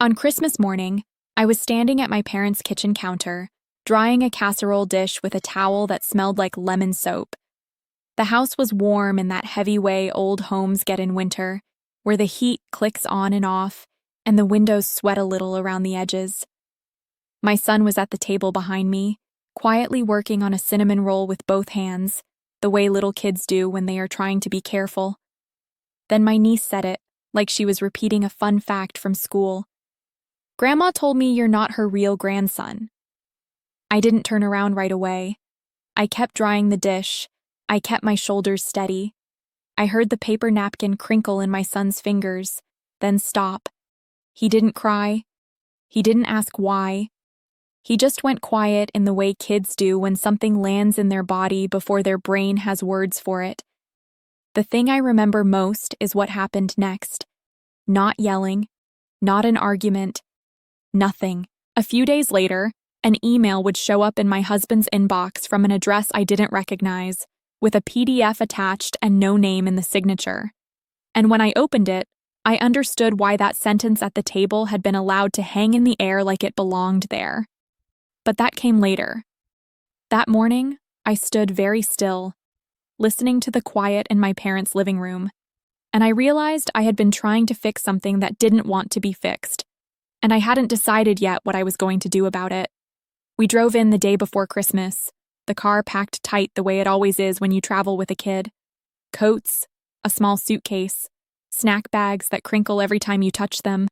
On Christmas morning, I was standing at my parents' kitchen counter, drying a casserole dish with a towel that smelled like lemon soap. The house was warm in that heavy way old homes get in winter, where the heat clicks on and off, and the windows sweat a little around the edges. My son was at the table behind me, quietly working on a cinnamon roll with both hands, the way little kids do when they are trying to be careful. Then my niece said it, like she was repeating a fun fact from school. "Grandma told me you're not her real grandson." I didn't turn around right away. I kept drying the dish. I kept my shoulders steady. I heard the paper napkin crinkle in my son's fingers, then stop. He didn't cry. He didn't ask why. He just went quiet in the way kids do when something lands in their body before their brain has words for it. The thing I remember most is what happened next. Not yelling, not an argument, nothing. A few days later, an email would show up in my husband's inbox from an address I didn't recognize, with a PDF attached and no name in the signature. And when I opened it, I understood why that sentence at the table had been allowed to hang in the air like it belonged there. But that came later. That morning, I stood very still, listening to the quiet in my parents' living room, and I realized I had been trying to fix something that didn't want to be fixed, and I hadn't decided yet what I was going to do about it. We drove in the day before Christmas, the car packed tight the way it always is when you travel with a kid. Coats, a small suitcase, snack bags that crinkle every time you touch them.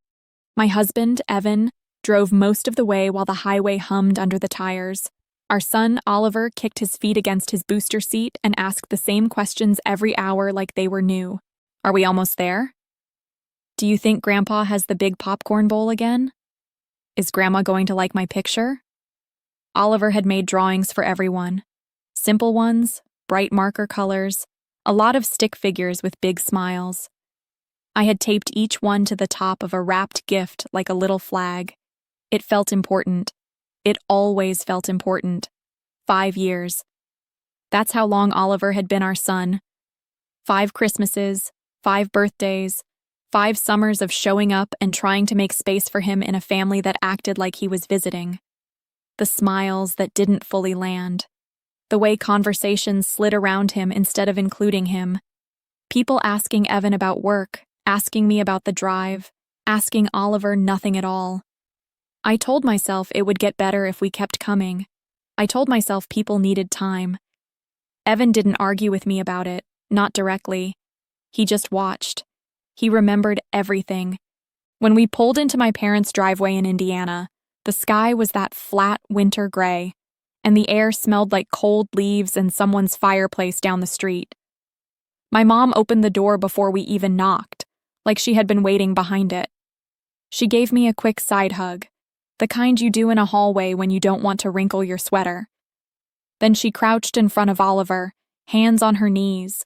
My husband, Evan, drove most of the way while the highway hummed under the tires. Our son, Oliver, kicked his feet against his booster seat and asked the same questions every hour like they were new. "Are we almost there? Do you think Grandpa has the big popcorn bowl again? Is Grandma going to like my picture?" Oliver had made drawings for everyone. Simple ones, bright marker colors, a lot of stick figures with big smiles. I had taped each one to the top of a wrapped gift like a little flag. It felt important. It always felt important. 5 years. That's how long Oliver had been our son. 5 Christmases, 5 birthdays, 5 summers of showing up and trying to make space for him in a family that acted like he was visiting. The smiles that didn't fully land. The way conversations slid around him instead of including him. People asking Evan about work, asking me about the drive, asking Oliver nothing at all. I told myself it would get better if we kept coming. I told myself people needed time. Evan didn't argue with me about it, not directly. He just watched. He remembered everything. When we pulled into my parents' driveway in Indiana, the sky was that flat winter gray, and the air smelled like cold leaves and someone's fireplace down the street. My mom opened the door before we even knocked, like she had been waiting behind it. She gave me a quick side hug, the kind you do in a hallway when you don't want to wrinkle your sweater. Then she crouched in front of Oliver, hands on her knees,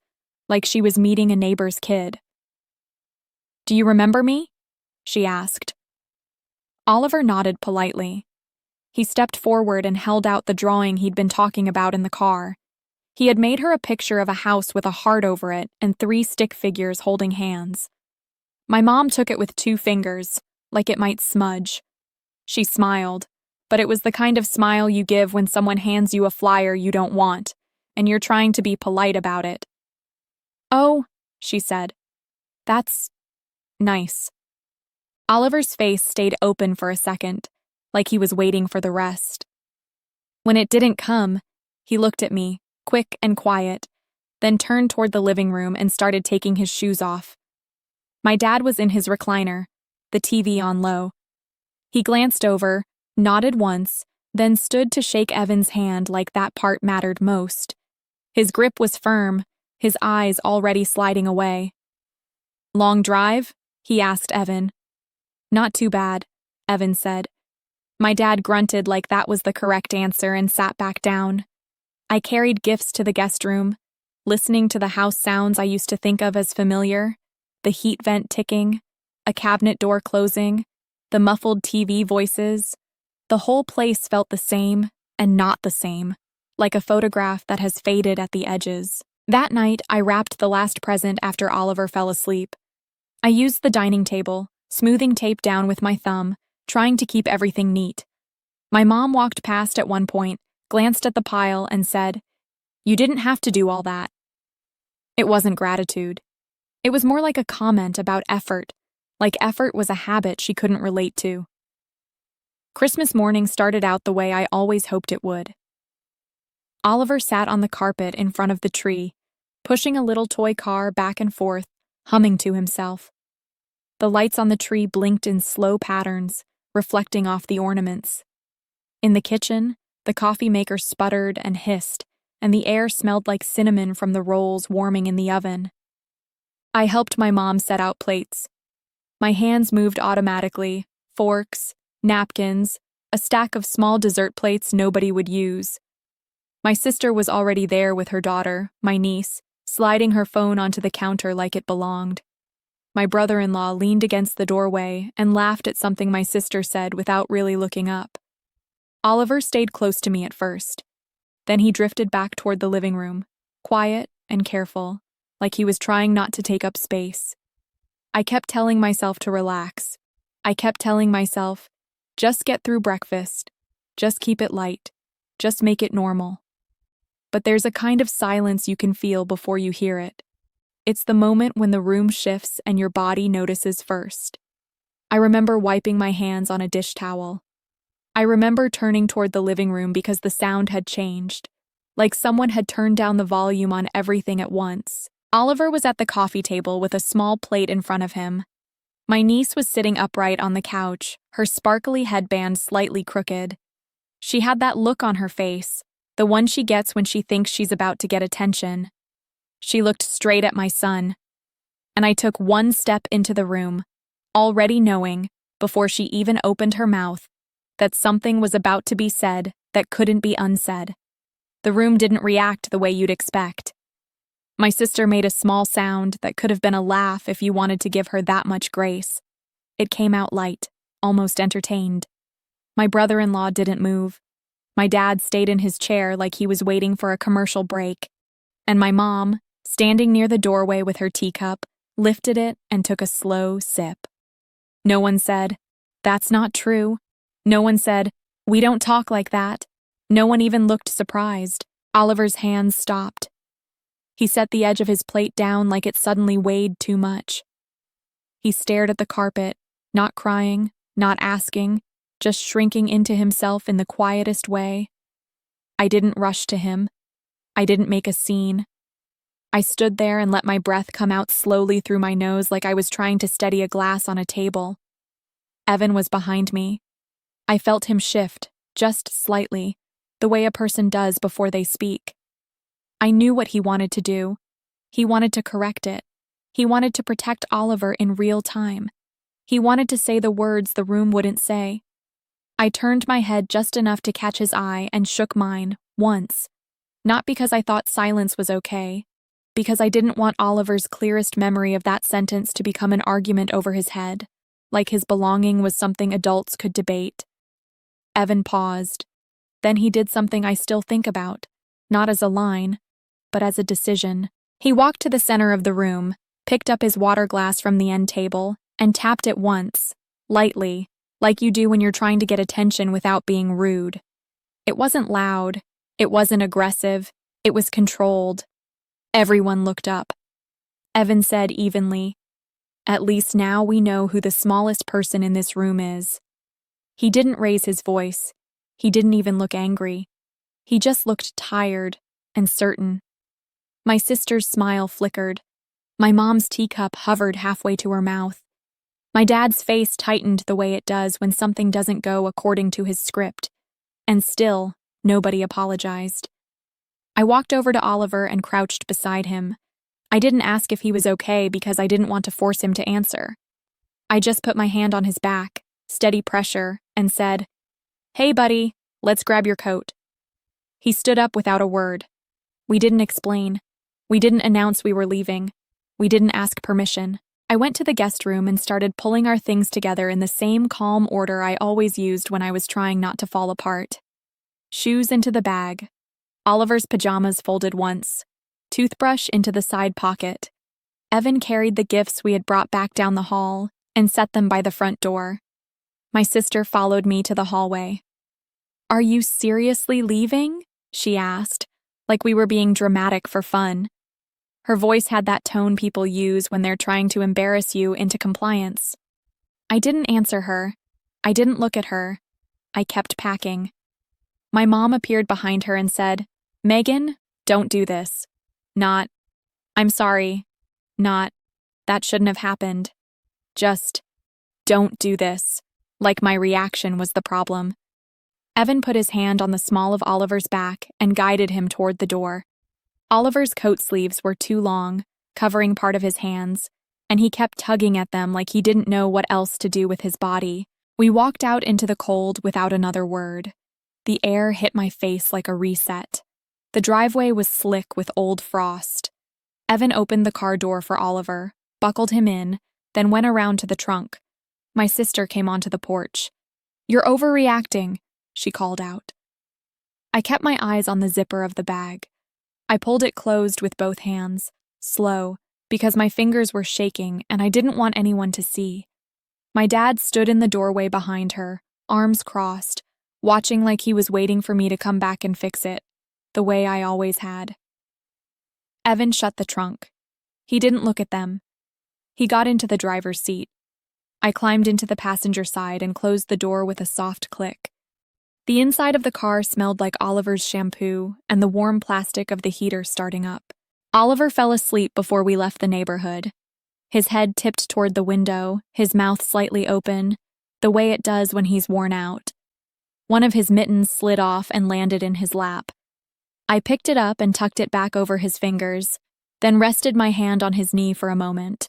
like she was meeting a neighbor's kid. "Do you remember me?" she asked. Oliver nodded politely. He stepped forward and held out the drawing he'd been talking about in the car. He had made her a picture of a house with a heart over it and 3 stick figures holding hands. My mom took it with 2 fingers, like it might smudge. She smiled, but it was the kind of smile you give when someone hands you a flyer you don't want, and you're trying to be polite about it. "Oh," she said. "That's nice." Oliver's face stayed open for a second, like he was waiting for the rest. When it didn't come, he looked at me, quick and quiet, then turned toward the living room and started taking his shoes off. My dad was in his recliner, the TV on low. He glanced over, nodded once, then stood to shake Evan's hand like that part mattered most. His grip was firm, his eyes already sliding away. "Long drive?" he asked Evan. "Not too bad," Evan said. My dad grunted like that was the correct answer and sat back down. I carried gifts to the guest room, listening to the house sounds I used to think of as familiar, the heat vent ticking, a cabinet door closing, the muffled TV voices. The whole place felt the same and not the same, like a photograph that has faded at the edges. That night, I wrapped the last present after Oliver fell asleep. I used the dining table, smoothing tape down with my thumb, trying to keep everything neat. My mom walked past at one point, glanced at the pile, and said, "You didn't have to do all that." It wasn't gratitude. It was more like a comment about effort, like effort was a habit she couldn't relate to. Christmas morning started out the way I always hoped it would. Oliver sat on the carpet in front of the tree, pushing a little toy car back and forth, humming to himself. The lights on the tree blinked in slow patterns, reflecting off the ornaments. In the kitchen, the coffee maker sputtered and hissed, and the air smelled like cinnamon from the rolls warming in the oven. I helped my mom set out plates. My hands moved automatically, forks, napkins, a stack of small dessert plates nobody would use. My sister was already there with her daughter, my niece, sliding her phone onto the counter like it belonged. My brother-in-law leaned against the doorway and laughed at something my sister said without really looking up. Oliver stayed close to me at first. Then he drifted back toward the living room, quiet and careful, like he was trying not to take up space. I kept telling myself to relax. I kept telling myself, just get through breakfast. Just keep it light. Just make it normal. But there's a kind of silence you can feel before you hear it. It's the moment when the room shifts and your body notices first. I remember wiping my hands on a dish towel. I remember turning toward the living room because the sound had changed, like someone had turned down the volume on everything at once. Oliver was at the coffee table with a small plate in front of him. My niece was sitting upright on the couch, her sparkly headband slightly crooked. She had that look on her face, the one she gets when she thinks she's about to get attention. She looked straight at my son, and I took one step into the room, already knowing, before she even opened her mouth, that something was about to be said that couldn't be unsaid. The room didn't react the way you'd expect. My sister made a small sound that could have been a laugh if you wanted to give her that much grace. It came out light, almost entertained. My brother-in-law didn't move. My dad stayed in his chair like he was waiting for a commercial break. And my mom, standing near the doorway with her teacup, lifted it and took a slow sip. No one said, "That's not true." No one said, "We don't talk like that." No one even looked surprised. Oliver's hands stopped. He set the edge of his plate down like it suddenly weighed too much. He stared at the carpet, not crying, not asking, just shrinking into himself in the quietest way. I didn't rush to him. I didn't make a scene. I stood there and let my breath come out slowly through my nose like I was trying to steady a glass on a table. Evan was behind me. I felt him shift, just slightly, the way a person does before they speak. I knew what he wanted to do. He wanted to correct it. He wanted to protect Oliver in real time. He wanted to say the words the room wouldn't say. I turned my head just enough to catch his eye and shook mine, once. Not because I thought silence was okay, because I didn't want Oliver's clearest memory of that sentence to become an argument over his head, like his belonging was something adults could debate. Evan paused. Then he did something I still think about, not as a line, but as a decision. He walked to the center of the room, picked up his water glass from the end table, and tapped it once, lightly, like you do when you're trying to get attention without being rude. It wasn't loud. It wasn't aggressive. It was controlled. Everyone looked up. Evan said evenly, "At least now we know who the smallest person in this room is." He didn't raise his voice. He didn't even look angry. He just looked tired and certain. My sister's smile flickered. My mom's teacup hovered halfway to her mouth. My dad's face tightened the way it does when something doesn't go according to his script. And still, nobody apologized. I walked over to Oliver and crouched beside him. I didn't ask if he was okay because I didn't want to force him to answer. I just put my hand on his back, steady pressure, and said, "Hey, buddy, let's grab your coat." He stood up without a word. We didn't explain. We didn't announce we were leaving. We didn't ask permission. I went to the guest room and started pulling our things together in the same calm order I always used when I was trying not to fall apart. Shoes into the bag. Oliver's pajamas folded once. Toothbrush into the side pocket. Evan carried the gifts we had brought back down the hall, and set them by the front door. My sister followed me to the hallway. "Are you seriously leaving?" she asked, like we were being dramatic for fun. Her voice had that tone people use when they're trying to embarrass you into compliance. I didn't answer her. I didn't look at her. I kept packing. My mom appeared behind her and said, "Megan, don't do this." Not, "I'm sorry." Not, "That shouldn't have happened." Just, "Don't do this." Like my reaction was the problem. Evan put his hand on the small of Oliver's back and guided him toward the door. Oliver's coat sleeves were too long, covering part of his hands, and he kept tugging at them like he didn't know what else to do with his body. We walked out into the cold without another word. The air hit my face like a reset. The driveway was slick with old frost. Evan opened the car door for Oliver, buckled him in, then went around to the trunk. My sister came onto the porch. "You're overreacting," she called out. I kept my eyes on the zipper of the bag. I pulled it closed with both hands, slow, because my fingers were shaking and I didn't want anyone to see. My dad stood in the doorway behind her, arms crossed, watching like he was waiting for me to come back and fix it, the way I always had. Evan shut the trunk. He didn't look at them. He got into the driver's seat. I climbed into the passenger side and closed the door with a soft click. The inside of the car smelled like Oliver's shampoo and the warm plastic of the heater starting up. Oliver fell asleep before we left the neighborhood. His head tipped toward the window, his mouth slightly open, the way it does when he's worn out. One of his mittens slid off and landed in his lap. I picked it up and tucked it back over his fingers, then rested my hand on his knee for a moment.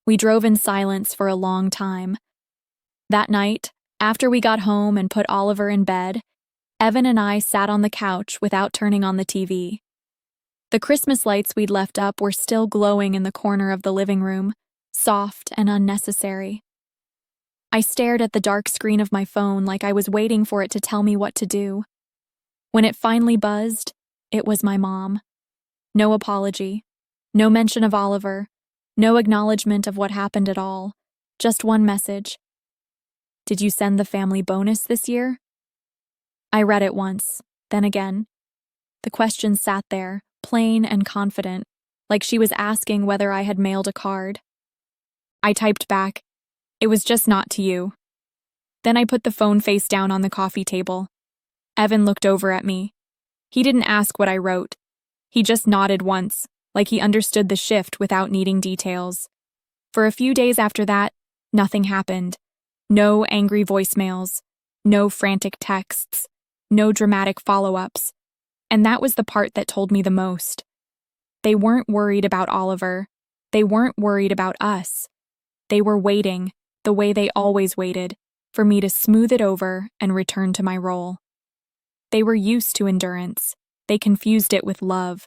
We drove in silence for a long time. That night, after we got home and put Oliver in bed, Evan and I sat on the couch without turning on the TV. The Christmas lights we'd left up were still glowing in the corner of the living room, soft and unnecessary. I stared at the dark screen of my phone like I was waiting for it to tell me what to do. When it finally buzzed, it was my mom. No apology, no mention of Oliver, no acknowledgement of what happened at all, just one message. "Did you send the family bonus this year?" I read it once, then again. The question sat there, plain and confident, like she was asking whether I had mailed a card. I typed back, "It was just not to you." Then I put the phone face down on the coffee table. Evan looked over at me. He didn't ask what I wrote. He just nodded once, like he understood the shift without needing details. For a few days after that, nothing happened. No angry voicemails, no frantic texts, no dramatic follow-ups. And that was the part that told me the most. They weren't worried about Oliver. They weren't worried about us. They were waiting, the way they always waited, for me to smooth it over and return to my role. They were used to endurance. They confused it with love.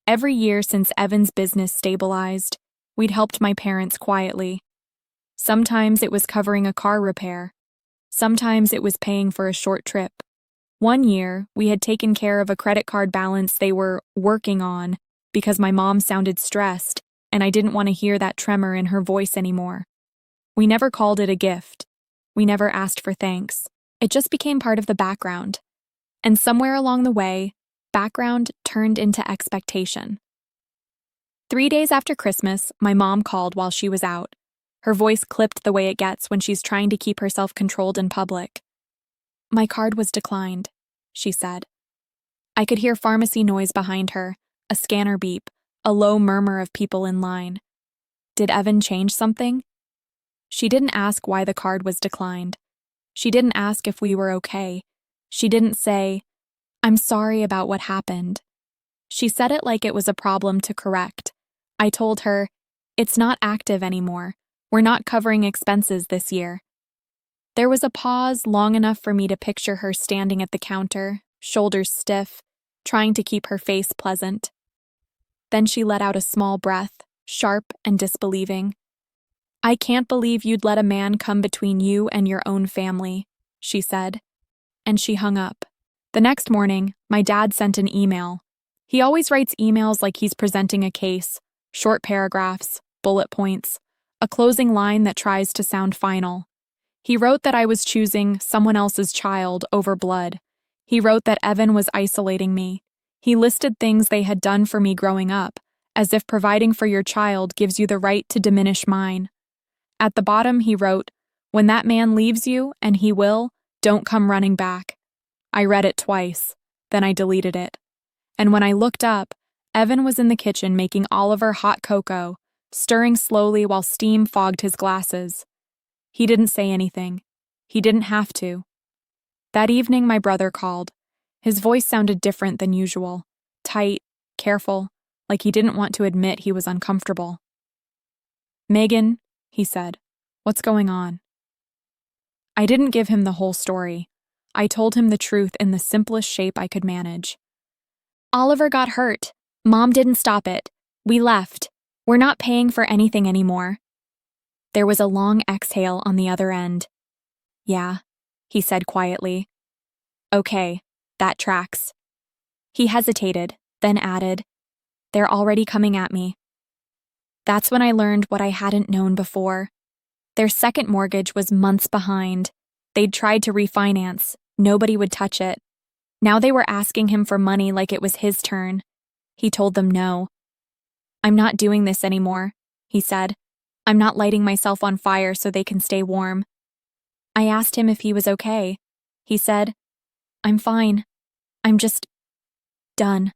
Every year since Evan's business stabilized, we'd helped my parents quietly. Sometimes it was covering a car repair. Sometimes it was paying for a short trip. One year, we had taken care of a credit card balance they were working on because my mom sounded stressed and I didn't want to hear that tremor in her voice anymore. We never called it a gift. We never asked for thanks. It just became part of the background. And somewhere along the way, background turned into expectation. 3 days after Christmas, my mom called while she was out. Her voice clipped the way it gets when she's trying to keep herself controlled in public. "My card was declined," she said. I could hear pharmacy noise behind her, a scanner beep, a low murmur of people in line. Did Evan change something? She didn't ask why the card was declined. She didn't ask if we were okay. She didn't say, "I'm sorry about what happened." She said it like it was a problem to correct. I told her, "It's not active anymore. We're not covering expenses this year." There was a pause long enough for me to picture her standing at the counter, shoulders stiff, trying to keep her face pleasant. Then she let out a small breath, sharp and disbelieving. "I can't believe you'd let a man come between you and your own family," she said. And she hung up. The next morning, my dad sent an email. He always writes emails like he's presenting a case, short paragraphs, bullet points, a closing line that tries to sound final. He wrote that I was choosing someone else's child over blood. He wrote that Evan was isolating me. He listed things they had done for me growing up, as if providing for your child gives you the right to diminish mine. At the bottom, he wrote, "When that man leaves you, and he will, don't come running back." I read it twice, then I deleted it. And when I looked up, Evan was in the kitchen making Oliver hot cocoa, stirring slowly while steam fogged his glasses. He didn't say anything. He didn't have to. That evening, my brother called. His voice sounded different than usual, tight, careful, like he didn't want to admit he was uncomfortable. "Megan," he said, "what's going on?" I didn't give him the whole story. I told him the truth in the simplest shape I could manage. "Oliver got hurt. Mom didn't stop it. We left. We're not paying for anything anymore." There was a long exhale on the other end. "Yeah," he said quietly. "Okay, that tracks." He hesitated, then added, "They're already coming at me." That's when I learned what I hadn't known before. Their second mortgage was months behind. They'd tried to refinance. Nobody would touch it. Now they were asking him for money like it was his turn. He told them no. "I'm not doing this anymore," he said. "I'm not lighting myself on fire so they can stay warm." I asked him if he was okay. He said, "I'm fine. I'm just done."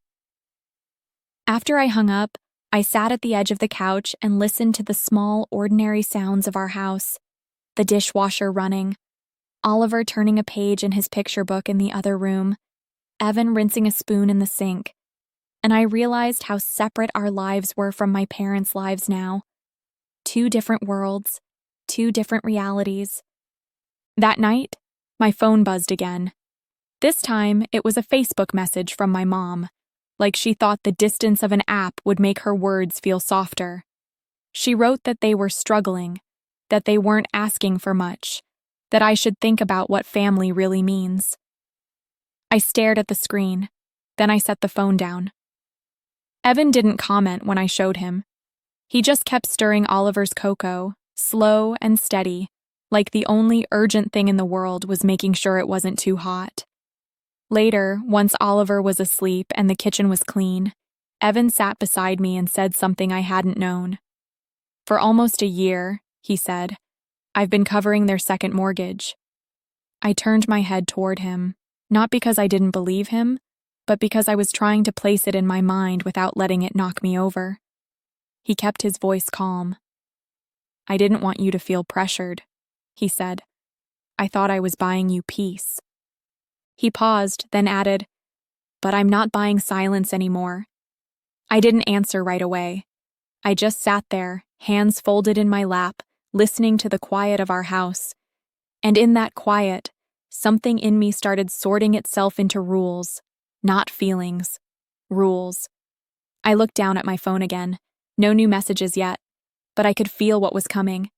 After I hung up, I sat at the edge of the couch and listened to the small, ordinary sounds of our house. The dishwasher running, Oliver turning a page in his picture book in the other room, Evan rinsing a spoon in the sink. And I realized how separate our lives were from my parents' lives now. 2 different worlds, 2 different realities. That night, my phone buzzed again. This time, it was a Facebook message from my mom, like she thought the distance of an app would make her words feel softer. She wrote that they were struggling, that they weren't asking for much, that I should think about what family really means. I stared at the screen, then I set the phone down. Evan didn't comment when I showed him. He just kept stirring Oliver's cocoa, slow and steady, like the only urgent thing in the world was making sure it wasn't too hot. Later, once Oliver was asleep and the kitchen was clean, Evan sat beside me and said something I hadn't known. "For almost a year," he said, "I've been covering their second mortgage." I turned my head toward him, not because I didn't believe him, but because I was trying to place it in my mind without letting it knock me over. He kept his voice calm. "I didn't want you to feel pressured," he said. "I thought I was buying you peace." He paused, then added, "But I'm not buying silence anymore." I didn't answer right away. I just sat there, hands folded in my lap, listening to the quiet of our house. And in that quiet, something in me started sorting itself into rules, not feelings. Rules. I looked down at my phone again. No new messages yet, but I could feel what was coming.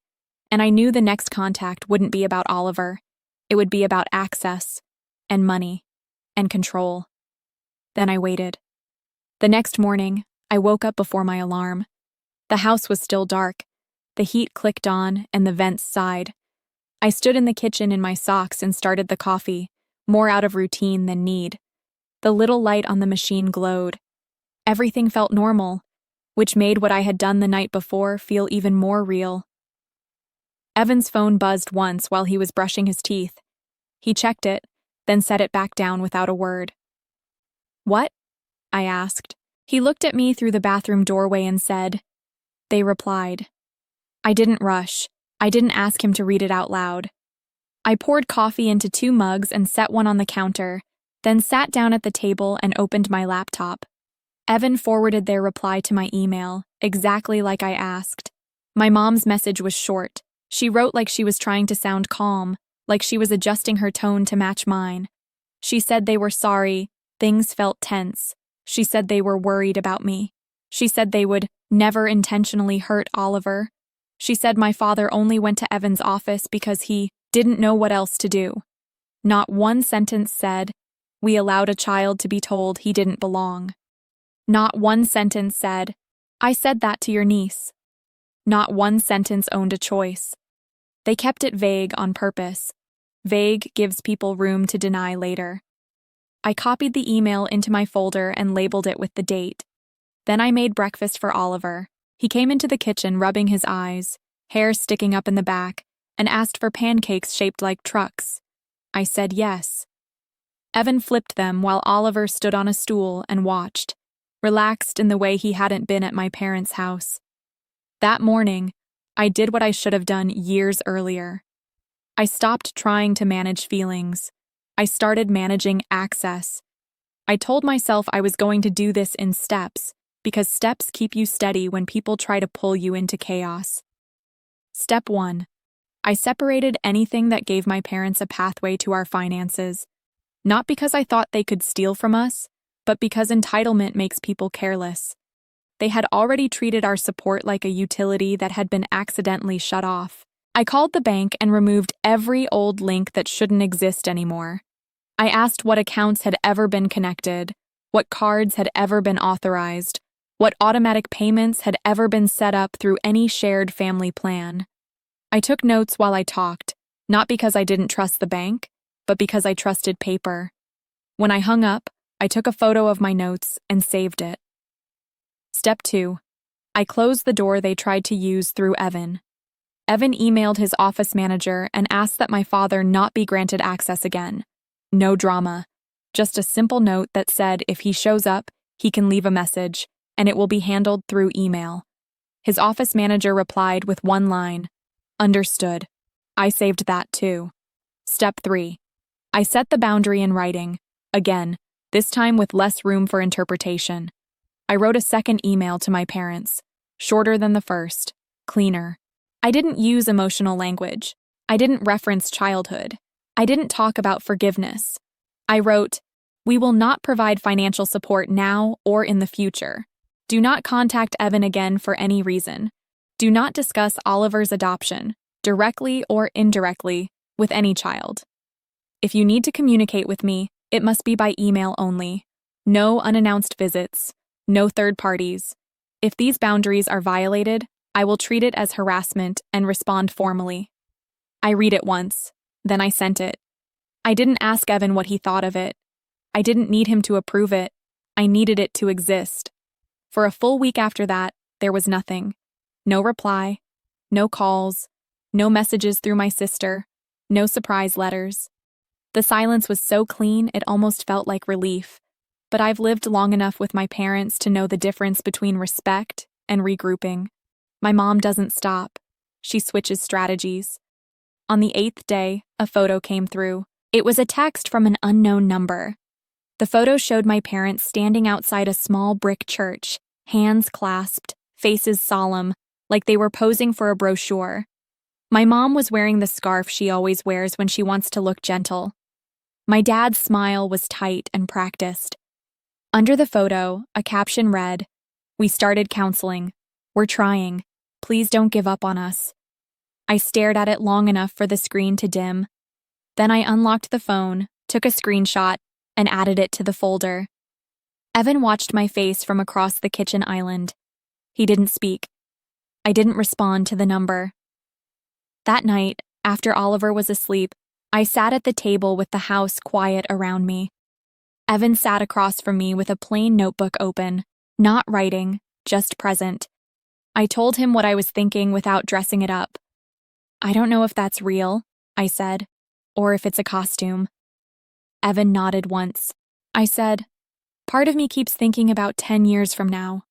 And I knew the next contact wouldn't be about Oliver. It would be about access, and money, and control. Then I waited. The next morning, I woke up before my alarm. The house was still dark. The heat clicked on, and the vents sighed. I stood in the kitchen in my socks and started the coffee, more out of routine than need. The little light on the machine glowed. Everything felt normal, which made what I had done the night before feel even more real. Evan's phone buzzed once while he was brushing his teeth. He checked it, then set it back down without a word. "What?" I asked. He looked at me through the bathroom doorway and said, "They replied." I didn't rush. I didn't ask him to read it out loud. I poured coffee into 2 mugs and set one on the counter, then sat down at the table and opened my laptop. Evan forwarded their reply to my email, exactly like I asked. My mom's message was short. She wrote like she was trying to sound calm, like she was adjusting her tone to match mine. She said they were sorry, things felt tense. She said they were worried about me. She said they would never intentionally hurt Oliver. She said my father only went to Evan's office because he didn't know what else to do. Not one sentence said, "We allowed a child to be told he didn't belong." Not one sentence said, "I said that to your niece." Not one sentence owned a choice. They kept it vague on purpose. Vague gives people room to deny later. I copied the email into my folder and labeled it with the date. Then I made breakfast for Oliver. He came into the kitchen rubbing his eyes, hair sticking up in the back, and asked for pancakes shaped like trucks. I said yes. Evan flipped them while Oliver stood on a stool and watched, relaxed in the way he hadn't been at my parents' house. That morning, I did what I should have done years earlier. I stopped trying to manage feelings. I started managing access. I told myself I was going to do this in steps, because steps keep you steady when people try to pull you into chaos. Step 1. I separated anything that gave my parents a pathway to our finances. Not because I thought they could steal from us, but because entitlement makes people careless. They had already treated our support like a utility that had been accidentally shut off. I called the bank and removed every old link that shouldn't exist anymore. I asked what accounts had ever been connected, what cards had ever been authorized, what automatic payments had ever been set up through any shared family plan. I took notes while I talked, not because I didn't trust the bank, but because I trusted paper. When I hung up, I took a photo of my notes and saved it. Step 2. I closed the door they tried to use through Evan. Evan emailed his office manager and asked that my father not be granted access again. No drama. Just a simple note that said if he shows up, he can leave a message, and it will be handled through email. His office manager replied with one line, "Understood." I saved that too. Step 3. I set the boundary in writing, again, this time with less room for interpretation. I wrote a second email to my parents, shorter than the first, cleaner. I didn't use emotional language. I didn't reference childhood. I didn't talk about forgiveness. I wrote, "We will not provide financial support now or in the future. Do not contact Evan again for any reason. Do not discuss Oliver's adoption, directly or indirectly, with any child. If you need to communicate with me, it must be by email only. No unannounced visits. No third parties. If these boundaries are violated, I will treat it as harassment and respond formally." I read it once, then I sent it. I didn't ask Evan what he thought of it. I didn't need him to approve it. I needed it to exist. For a full week after that, there was nothing. No reply, no calls, no messages through my sister, no surprise letters. The silence was so clean it almost felt like relief, but I've lived long enough with my parents to know the difference between respect and regrouping. My mom doesn't stop. She switches strategies. On the 8th day, a photo came through. It was a text from an unknown number. The photo showed my parents standing outside a small brick church, hands clasped, faces solemn, like they were posing for a brochure. My mom was wearing the scarf she always wears when she wants to look gentle. My dad's smile was tight and practiced. Under the photo, a caption read, "We started counseling. We're trying. Please don't give up on us." I stared at it long enough for the screen to dim. Then I unlocked the phone, took a screenshot, and added it to the folder. Evan watched my face from across the kitchen island. He didn't speak. I didn't respond to the number. That night, after Oliver was asleep, I sat at the table with the house quiet around me. Evan sat across from me with a plain notebook open, not writing, just present. I told him what I was thinking without dressing it up. "I don't know if that's real," I said, "or if it's a costume." Evan nodded once. I said, "Part of me keeps thinking about 10 years from now.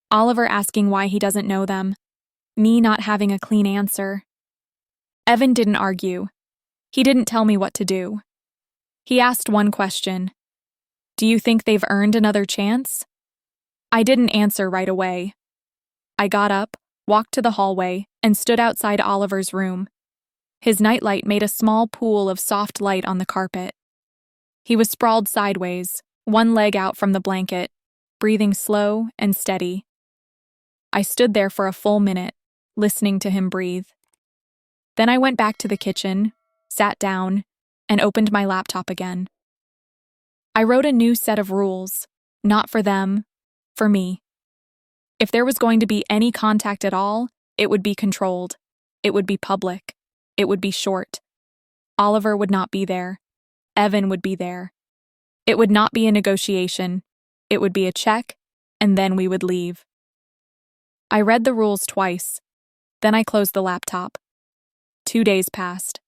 Oliver asking why he doesn't know them. Me not having a clean answer." Evan didn't argue. He didn't tell me what to do. He asked one question. "Do you think they've earned another chance?" I didn't answer right away. I got up, walked to the hallway, and stood outside Oliver's room. His nightlight made a small pool of soft light on the carpet. He was sprawled sideways, one leg out from the blanket, breathing slow and steady. I stood there for a full minute, listening to him breathe. Then I went back to the kitchen, sat down, and opened my laptop again. I wrote a new set of rules, not for them, for me. If there was going to be any contact at all, It would be controlled. It would be public. It would be short. Oliver would not be there. Evan would be there. It would not be a negotiation. It would be a check, and then we would leave. I read the rules twice. Then I closed the laptop. 2 days passed.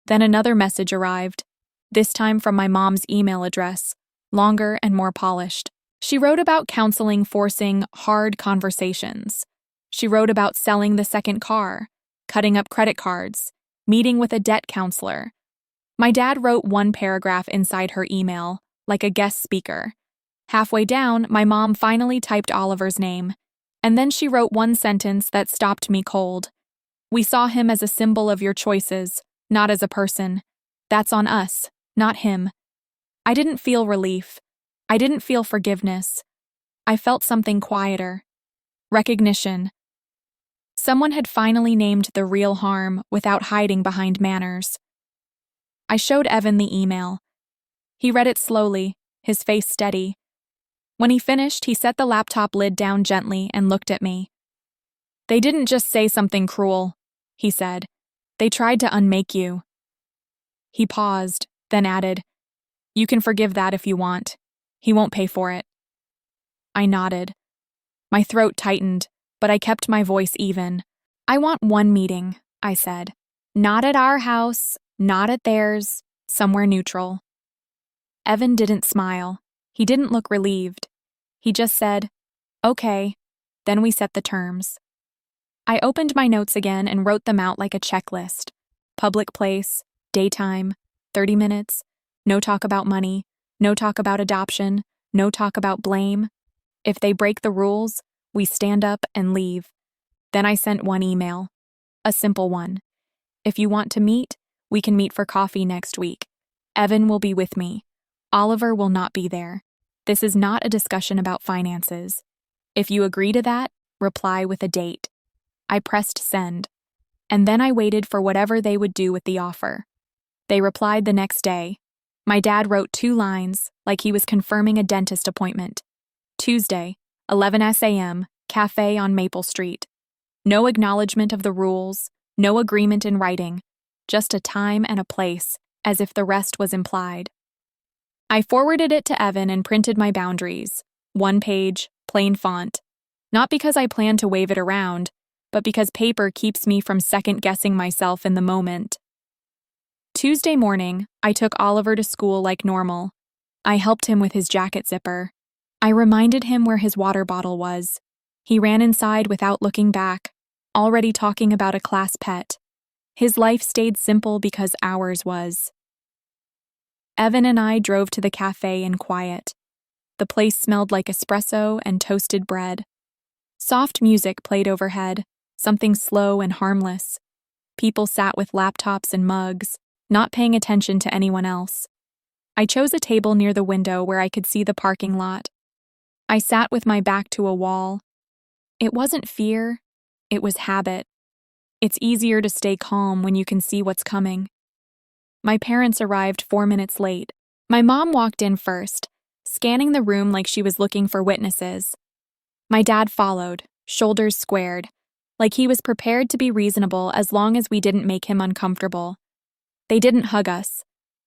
Then another message arrived, this time from my mom's email address, longer and more polished. She wrote about counseling forcing hard conversations. She wrote about selling the second car, cutting up credit cards, meeting with a debt counselor. My dad wrote one paragraph inside her email, like a guest speaker. Halfway down, my mom finally typed Oliver's name, and then she wrote one sentence that stopped me cold. We saw him as a symbol of your choices, not as a person. That's on us, not him. I didn't feel relief. I didn't feel forgiveness. I felt something quieter. Recognition. Someone had finally named the real harm without hiding behind manners. I showed Evan the email. He read it slowly, his face steady. When he finished, he set the laptop lid down gently and looked at me. They didn't just say something cruel, he said. They tried to unmake you. He paused, then added, You can forgive that if you want. He won't pay for it. I nodded. My throat tightened, but I kept my voice even. I want one meeting, I said. Not at our house, not at theirs, somewhere neutral. Evan didn't smile. He didn't look relieved. He just said, Okay. Then we set the terms. I opened my notes again and wrote them out like a checklist. Public place, daytime, 30 minutes, no talk about money, no talk about adoption, no talk about blame. If they break the rules, we stand up and leave. Then I sent one email. A simple one. If you want to meet, we can meet for coffee next week. Evan will be with me. Oliver will not be there. This is not a discussion about finances. If you agree to that, reply with a date. I pressed send, and then I waited for whatever they would do with the offer. They replied the next day. My dad wrote 2 lines, like he was confirming a dentist appointment. Tuesday, 11 a.m., cafe on Maple Street. No acknowledgement of the rules, no agreement in writing, just a time and a place, as if the rest was implied. I forwarded it to Evan and printed my boundaries. 1 page, plain font. Not because I plan to wave it around, but because paper keeps me from second-guessing myself in the moment. Tuesday morning, I took Oliver to school like normal. I helped him with his jacket zipper. I reminded him where his water bottle was. He ran inside without looking back, already talking about a class pet. His life stayed simple because ours was. Evan and I drove to the cafe in quiet. The place smelled like espresso and toasted bread. Soft music played overhead, something slow and harmless. People sat with laptops and mugs, not paying attention to anyone else. I chose a table near the window where I could see the parking lot. I sat with my back to a wall. It wasn't fear, it was habit. It's easier to stay calm when you can see what's coming. My parents arrived 4 minutes late. My mom walked in first, scanning the room like she was looking for witnesses. My dad followed, shoulders squared, like he was prepared to be reasonable as long as we didn't make him uncomfortable. They didn't hug us.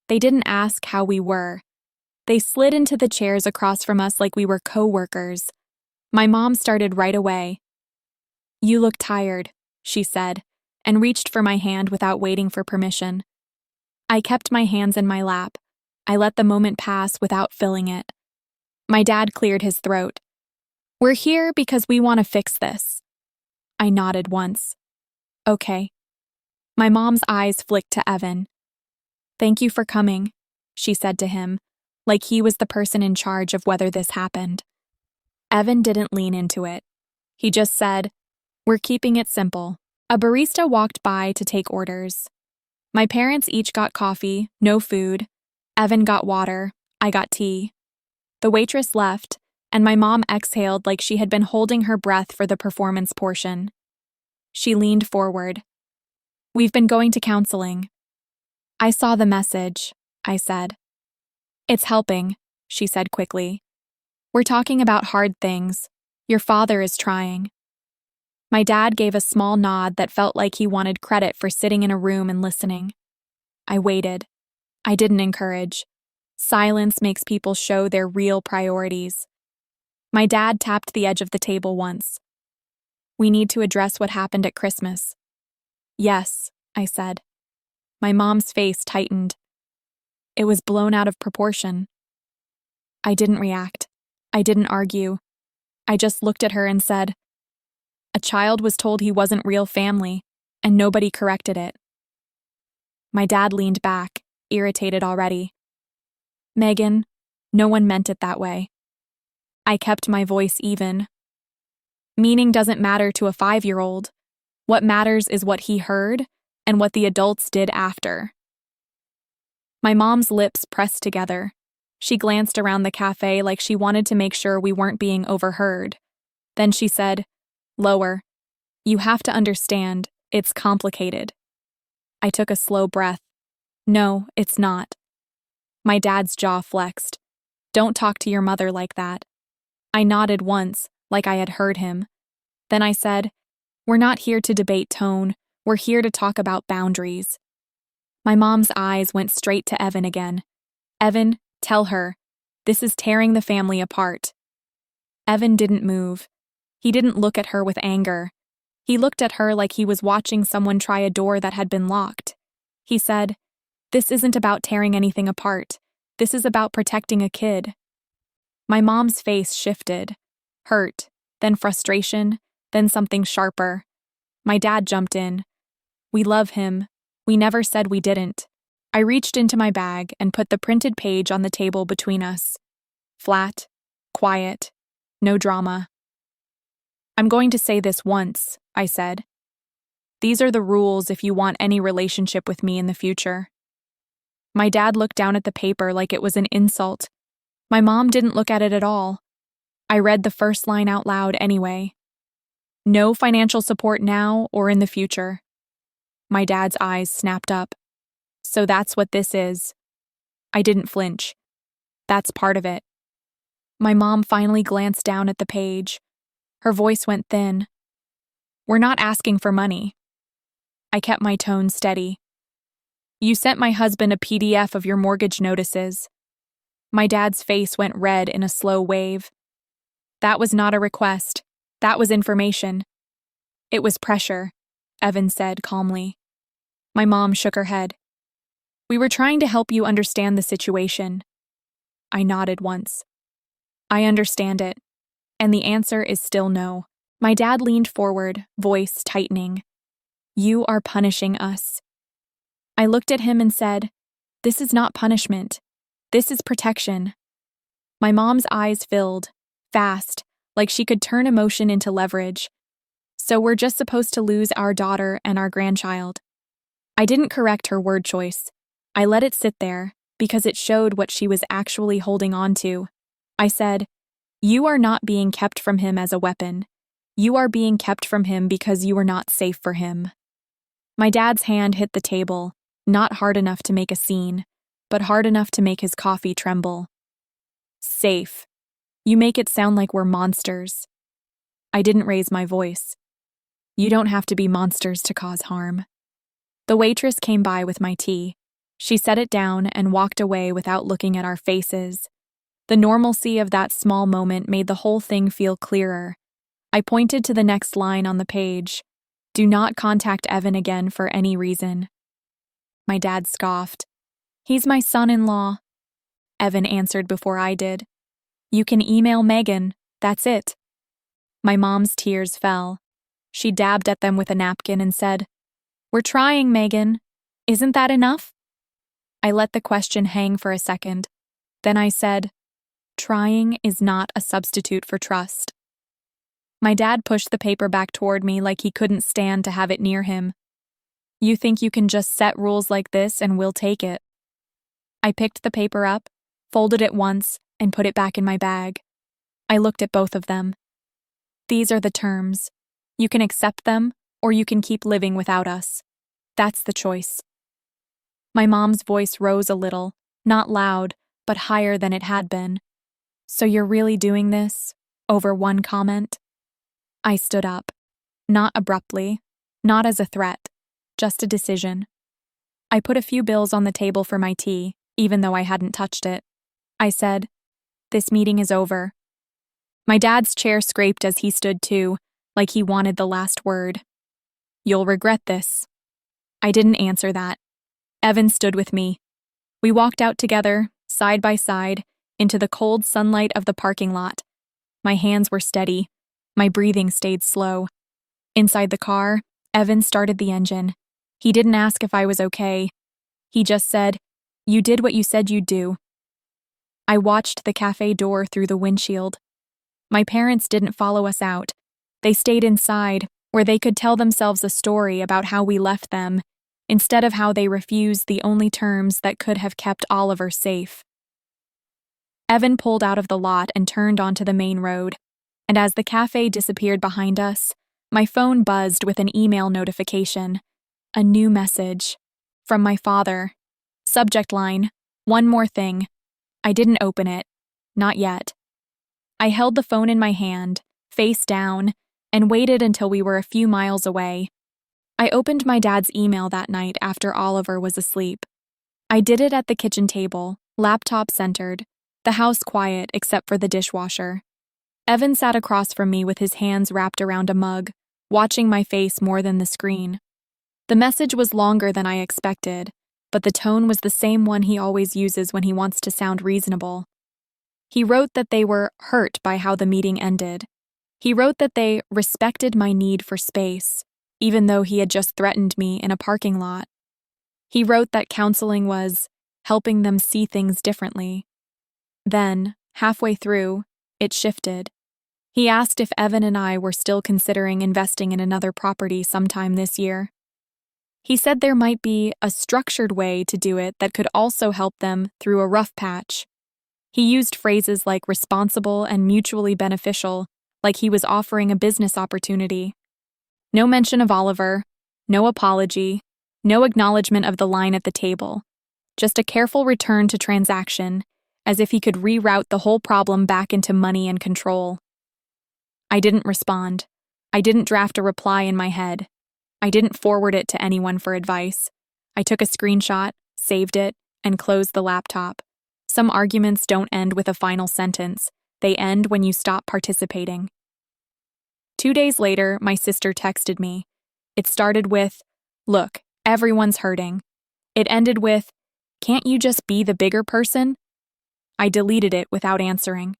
They didn't ask how we were. They slid into the chairs across from us like we were co-workers. My mom started right away. You look tired, she said, and reached for my hand without waiting for permission. I kept my hands in my lap. I let the moment pass without filling it. My dad cleared his throat. We're here because we want to fix this. I nodded once. Okay. My mom's eyes flicked to Evan. Thank you for coming, she said to him, like he was the person in charge of whether this happened. Evan didn't lean into it. He just said, We're keeping it simple. A barista walked by to take orders. My parents each got coffee, no food. Evan got water, I got tea. The waitress left, and my mom exhaled like she had been holding her breath for the performance portion. She leaned forward. We've been going to counseling. I saw the message, I said. It's helping, she said quickly. We're talking about hard things. Your father is trying. My dad gave a small nod that felt like he wanted credit for sitting in a room and listening. I waited. I didn't encourage. Silence makes people show their real priorities. My dad tapped the edge of the table once. We need to address what happened at Christmas. Yes, I said. My mom's face tightened. It was blown out of proportion. I didn't react. I didn't argue. I just looked at her and said, a child was told he wasn't real family, and nobody corrected it. My dad leaned back, irritated already. Megan, no one meant it that way. I kept my voice even. Meaning doesn't matter to a 5-year-old. What matters is what he heard and what the adults did after. My mom's lips pressed together. She glanced around the cafe like she wanted to make sure we weren't being overheard. Then she said, lower. You have to understand, it's complicated. I took a slow breath. No, it's not. My dad's jaw flexed. Don't talk to your mother like that. I nodded once, like I had heard him. Then I said, we're not here to debate tone, we're here to talk about boundaries. My mom's eyes went straight to Evan again. Evan, tell her. This is tearing the family apart. Evan didn't move. He didn't look at her with anger. He looked at her like he was watching someone try a door that had been locked. He said, this isn't about tearing anything apart. This is about protecting a kid. My mom's face shifted. Hurt, then frustration, then something sharper. My dad jumped in. We love him. We never said we didn't. I reached into my bag and put the printed page on the table between us. Flat, quiet, no drama. I'm going to say this once, I said. These are the rules if you want any relationship with me in the future. My dad looked down at the paper like it was an insult. My mom didn't look at it at all. I read the first line out loud anyway. No financial support now or in the future. My dad's eyes snapped up. So that's what this is. I didn't flinch. That's part of it. My mom finally glanced down at the page. Her voice went thin. We're not asking for money. I kept my tone steady. You sent my husband a PDF of your mortgage notices. My dad's face went red in a slow wave. That was not a request. That was information. It was pressure, Evan said calmly. My mom shook her head. We were trying to help you understand the situation. I nodded once. I understand it. And the answer is still no. My dad leaned forward, voice tightening. You are punishing us. I looked at him and said, this is not punishment. This is protection. My mom's eyes filled, fast, like she could turn emotion into leverage. So we're just supposed to lose our daughter and our grandchild. I didn't correct her word choice. I let it sit there because it showed what she was actually holding on to. I said, you are not being kept from him as a weapon. You are being kept from him because you are not safe for him. My dad's hand hit the table, not hard enough to make a scene, but hard enough to make his coffee tremble. Safe. You make it sound like we're monsters. I didn't raise my voice. You don't have to be monsters to cause harm. The waitress came by with my tea. She set it down and walked away without looking at our faces. The normalcy of that small moment made the whole thing feel clearer. I pointed to the next line on the page. Do not contact Evan again for any reason. My dad scoffed. He's my son-in-law. Evan answered before I did. You can email Megan, that's it. My mom's tears fell. She dabbed at them with a napkin and said, We're trying, Megan. Isn't that enough? I let the question hang for a second. Then I said, Trying is not a substitute for trust. My dad pushed the paper back toward me like he couldn't stand to have it near him. You think you can just set rules like this and we'll take it. I picked the paper up, folded it once, and put it back in my bag. I looked at both of them. These are the terms. You can accept them, or you can keep living without us. That's the choice. My mom's voice rose a little, not loud, but higher than it had been. So you're really doing this? Over one comment? I stood up. Not abruptly, not as a threat, just a decision. I put a few bills on the table for my tea, even though I hadn't touched it. I said, "This meeting is over." My dad's chair scraped as he stood too, like he wanted the last word. "You'll regret this." I didn't answer that. Evan stood with me. We walked out together, side by side, into the cold sunlight of the parking lot. My hands were steady. My breathing stayed slow. Inside the car, Evan started the engine. He didn't ask if I was okay. He just said, "You did what you said you'd do." I watched the cafe door through the windshield. My parents didn't follow us out. They stayed inside, where they could tell themselves a story about how we left them, instead of how they refused the only terms that could have kept Oliver safe. Evan pulled out of the lot and turned onto the main road, and as the cafe disappeared behind us, my phone buzzed with an email notification. A new message. From my father. Subject line, "One more thing." I didn't open it. Not yet. I held the phone in my hand, face down, and waited until we were a few miles away. I opened my dad's email that night after Oliver was asleep. I did it at the kitchen table, laptop centered, the house quiet except for the dishwasher. Evan sat across from me with his hands wrapped around a mug, watching my face more than the screen. The message was longer than I expected, but the tone was the same one he always uses when he wants to sound reasonable. He wrote that they were hurt by how the meeting ended. He wrote that they respected my need for space, even though he had just threatened me in a parking lot. He wrote that counseling was helping them see things differently. Then, halfway through, it shifted. He asked if Evan and I were still considering investing in another property sometime this year. He said there might be a structured way to do it that could also help them through a rough patch. He used phrases like responsible and mutually beneficial, like he was offering a business opportunity. No mention of Oliver, no apology, no acknowledgement of the line at the table, just a careful return to transaction, as if he could reroute the whole problem back into money and control. I didn't respond. I didn't draft a reply in my head. I didn't forward it to anyone for advice. I took a screenshot, saved it, and closed the laptop. Some arguments don't end with a final sentence. They end when you stop participating. 2 days later, my sister texted me. It started with, "Look, everyone's hurting." It ended with, "Can't you just be the bigger person?" I deleted it without answering.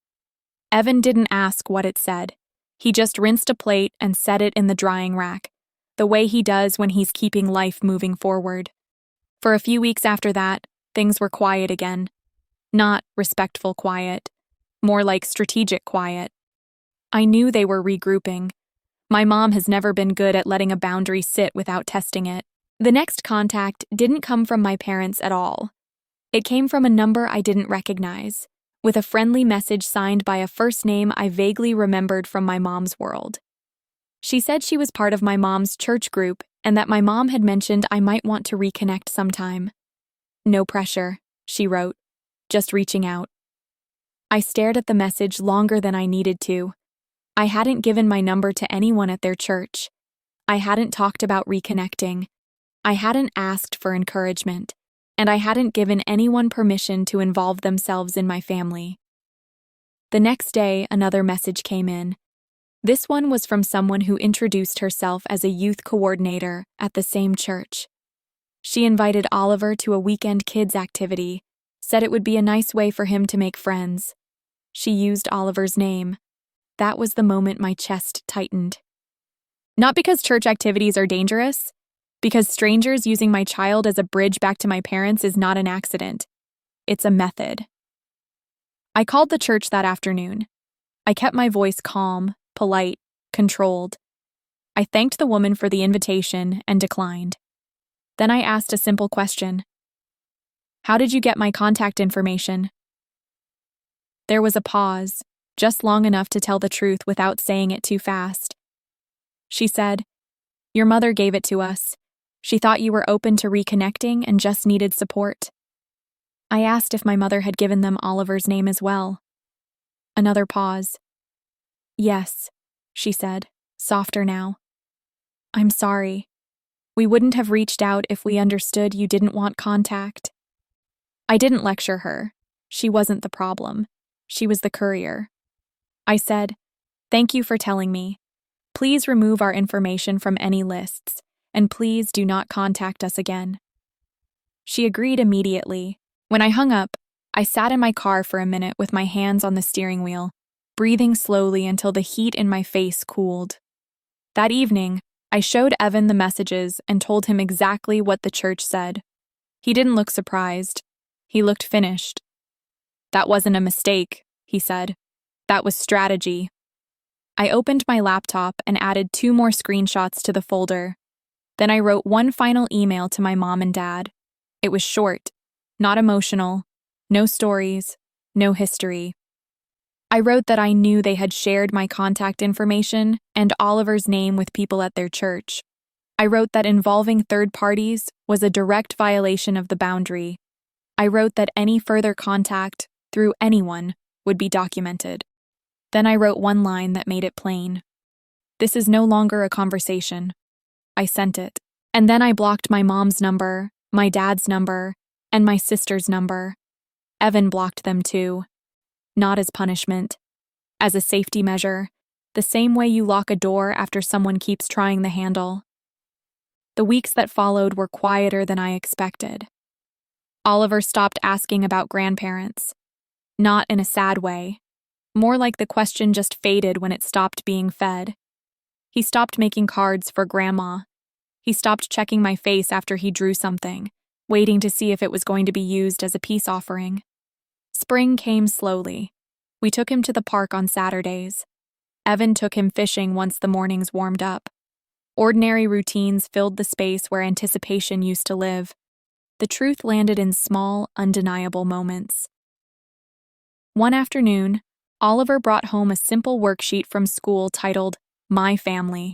Evan didn't ask what it said. He just rinsed a plate and set it in the drying rack, the way he does when he's keeping life moving forward. For a few weeks after that, things were quiet again. Not respectful quiet, more like strategic quiet. I knew they were regrouping. My mom has never been good at letting a boundary sit without testing it. The next contact didn't come from my parents at all. It came from a number I didn't recognize, with a friendly message signed by a first name I vaguely remembered from my mom's world. She said she was part of my mom's church group and that my mom had mentioned I might want to reconnect sometime. "No pressure," she wrote, just reaching out. I stared at the message longer than I needed to. I hadn't given my number to anyone at their church. I hadn't talked about reconnecting. I hadn't asked for encouragement, and I hadn't given anyone permission to involve themselves in my family. The next day, another message came in. This one was from someone who introduced herself as a youth coordinator at the same church. She invited Oliver to a weekend kids activity, said it would be a nice way for him to make friends. She used Oliver's name. That was the moment my chest tightened. Not because church activities are dangerous, because strangers using my child as a bridge back to my parents is not an accident. It's a method. I called the church that afternoon. I kept my voice calm, polite, controlled. I thanked the woman for the invitation and declined. Then I asked a simple question. "How did you get my contact information?" There was a pause, just long enough to tell the truth without saying it too fast. She said, "Your mother gave it to us. She thought you were open to reconnecting and just needed support." I asked if my mother had given them Oliver's name as well. Another pause. "Yes," she said, softer now. I'm sorry. We wouldn't have reached out if we understood you didn't want contact. I didn't lecture her. She wasn't the problem. She was the courier. I said, "Thank you for telling me. Please remove our information from any lists, and please do not contact us again." She agreed immediately. When I hung up, I sat in my car for a minute with my hands on the steering wheel, breathing slowly until the heat in my face cooled. That evening, I showed Evan the messages and told him exactly what the church said. He didn't look surprised. He looked finished. "That wasn't a mistake," he said. "That was strategy." I opened my laptop and added 2 more screenshots to the folder. Then I wrote one final email to my mom and dad. It was short, not emotional, no stories, no history. I wrote that I knew they had shared my contact information and Oliver's name with people at their church. I wrote that involving third parties was a direct violation of the boundary. I wrote that any further contact, through anyone, would be documented. Then I wrote one line that made it plain. "This is no longer a conversation." I sent it. And then I blocked my mom's number, my dad's number, and my sister's number. Evan blocked them too. Not as punishment. As a safety measure, the same way you lock a door after someone keeps trying the handle. The weeks that followed were quieter than I expected. Oliver stopped asking about grandparents. Not in a sad way. More like the question just faded when it stopped being fed. He stopped making cards for Grandma. He stopped checking my face after he drew something, waiting to see if it was going to be used as a peace offering. Spring came slowly. We took him to the park on Saturdays. Evan took him fishing once the mornings warmed up. Ordinary routines filled the space where anticipation used to live. The truth landed in small, undeniable moments. One afternoon, Oliver brought home a simple worksheet from school titled, "My Family."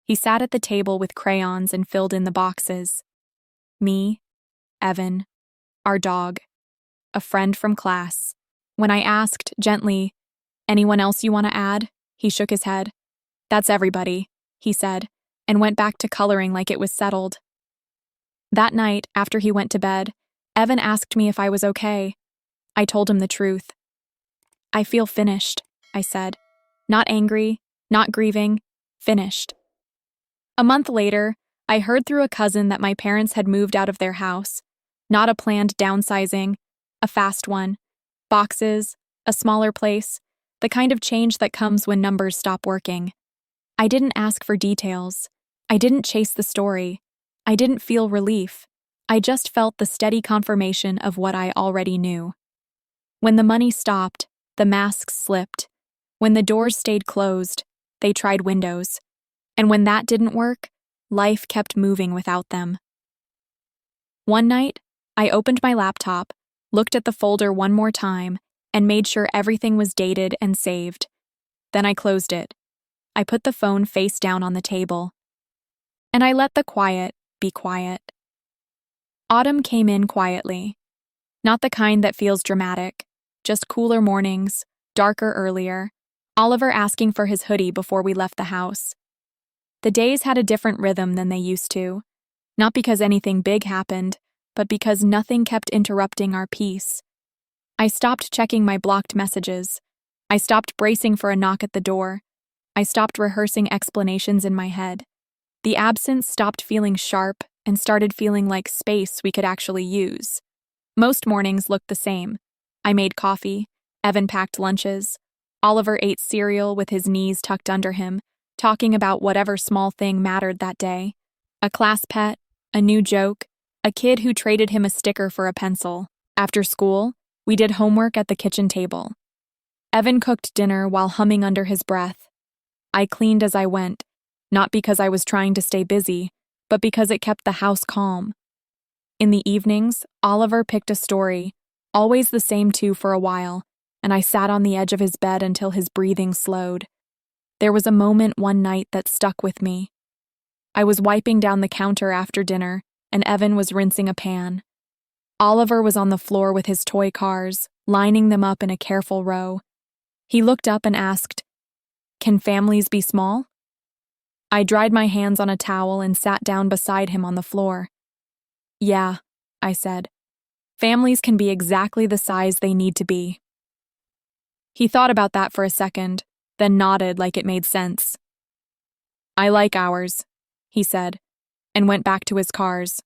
He sat at the table with crayons and filled in the boxes. Me, Evan, our dog, a friend from class. When I asked, gently, "Anyone else you want to add?" he shook his head. "That's everybody," he said, and went back to coloring like it was settled. That night, after he went to bed, Evan asked me if I was okay. I told him the truth. "I feel finished," I said. "Not angry, not grieving, finished." A month later, I heard through a cousin that my parents had moved out of their house. Not a planned downsizing, a fast one. Boxes, a smaller place, the kind of change that comes when numbers stop working. I didn't ask for details. I didn't chase the story. I didn't feel relief. I just felt the steady confirmation of what I already knew. When the money stopped, the masks slipped. When the doors stayed closed, they tried windows. And when that didn't work, life kept moving without them. One night, I opened my laptop, looked at the folder one more time, and made sure everything was dated and saved. Then I closed it. I put the phone face down on the table. And I let the quiet be quiet. Autumn came in quietly. Not the kind that feels dramatic, just cooler mornings, darker earlier, Oliver asking for his hoodie before we left the house. The days had a different rhythm than they used to, not because anything big happened, but because nothing kept interrupting our peace. I stopped checking my blocked messages. I stopped bracing for a knock at the door. I stopped rehearsing explanations in my head. The absence stopped feeling sharp and started feeling like space we could actually use. Most mornings looked the same. I made coffee. Evan packed lunches. Oliver ate cereal with his knees tucked under him, talking about whatever small thing mattered that day. A class pet, a new joke, a kid who traded him a sticker for a pencil. After school, we did homework at the kitchen table. Evan cooked dinner while humming under his breath. I cleaned as I went, not because I was trying to stay busy, but because it kept the house calm. In the evenings, Oliver picked a story, always the same two for a while, and I sat on the edge of his bed until his breathing slowed. There was a moment one night that stuck with me. I was wiping down the counter after dinner, and Evan was rinsing a pan. Oliver was on the floor with his toy cars, lining them up in a careful row. He looked up and asked, "Can families be small?" I dried my hands on a towel and sat down beside him on the floor. Yeah, I said. Families can be exactly the size they need to be. He thought about that for a second, then nodded like it made sense. I like ours, he said, and went back to his cars.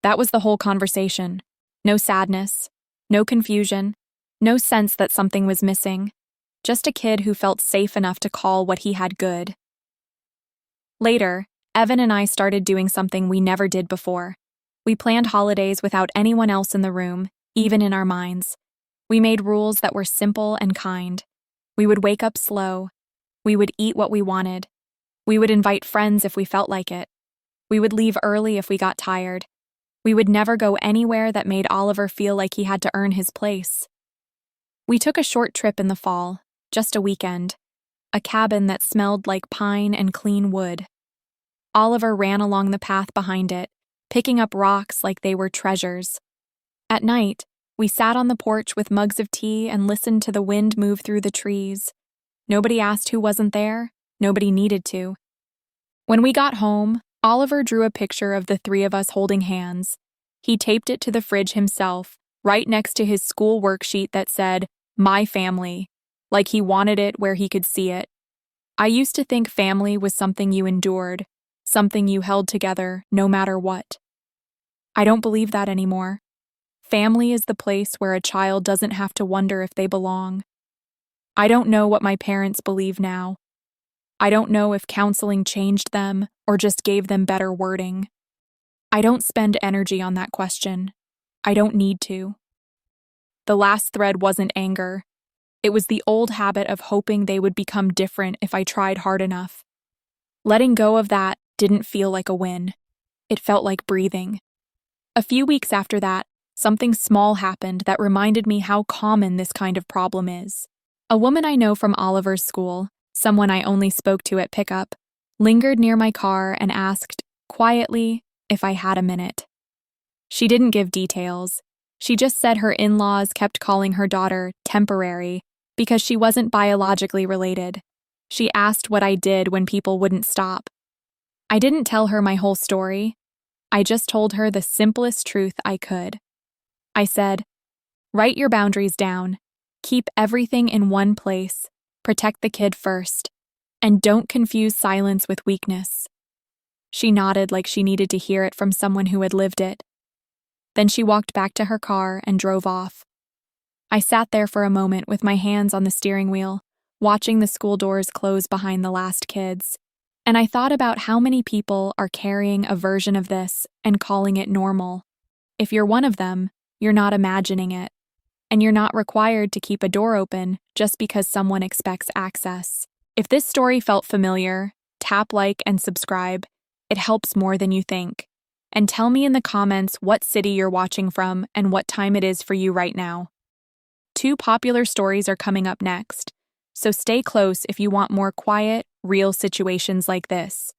That was the whole conversation. No sadness, no confusion, no sense that something was missing. Just a kid who felt safe enough to call what he had good. Later, Evan and I started doing something we never did before. We planned holidays without anyone else in the room, even in our minds. We made rules that were simple and kind. We would wake up slow. We would eat what we wanted. We would invite friends if we felt like it. We would leave early if we got tired. We would never go anywhere that made Oliver feel like he had to earn his place. We took a short trip in the fall, just a weekend. A cabin that smelled like pine and clean wood. Oliver ran along the path behind it, picking up rocks like they were treasures. At night, we sat on the porch with mugs of tea and listened to the wind move through the trees. Nobody asked who wasn't there. Nobody needed to. When we got home, Oliver drew a picture of the three of us holding hands. He taped it to the fridge himself, right next to his school worksheet that said, "My family," like he wanted it where he could see it. I used to think family was something you endured, something you held together no matter what. I don't believe that anymore. Family is the place where a child doesn't have to wonder if they belong. I don't know what my parents believe now. I don't know if counseling changed them or just gave them better wording. I don't spend energy on that question. I don't need to. The last thread wasn't anger. It was the old habit of hoping they would become different if I tried hard enough. Letting go of that didn't feel like a win. It felt like breathing. A few weeks after that, something small happened that reminded me how common this kind of problem is. A woman I know from Oliver's school, someone I only spoke to at pickup, lingered near my car and asked, quietly, if I had a minute. She didn't give details. She just said her in-laws kept calling her daughter temporary because she wasn't biologically related. She asked what I did when people wouldn't stop. I didn't tell her my whole story. I just told her the simplest truth I could. I said, write your boundaries down. Keep everything in one place. Protect the kid first. And don't confuse silence with weakness. She nodded like she needed to hear it from someone who had lived it. Then she walked back to her car and drove off. I sat there for a moment with my hands on the steering wheel, watching the school doors close behind the last kids. And I thought about how many people are carrying a version of this and calling it normal. If you're one of them, you're not imagining it. And you're not required to keep a door open just because someone expects access. If this story felt familiar, tap like and subscribe. It helps more than you think. And tell me in the comments what city you're watching from and what time it is for you right now. 2 popular stories are coming up next, so stay close if you want more quiet, real situations like this.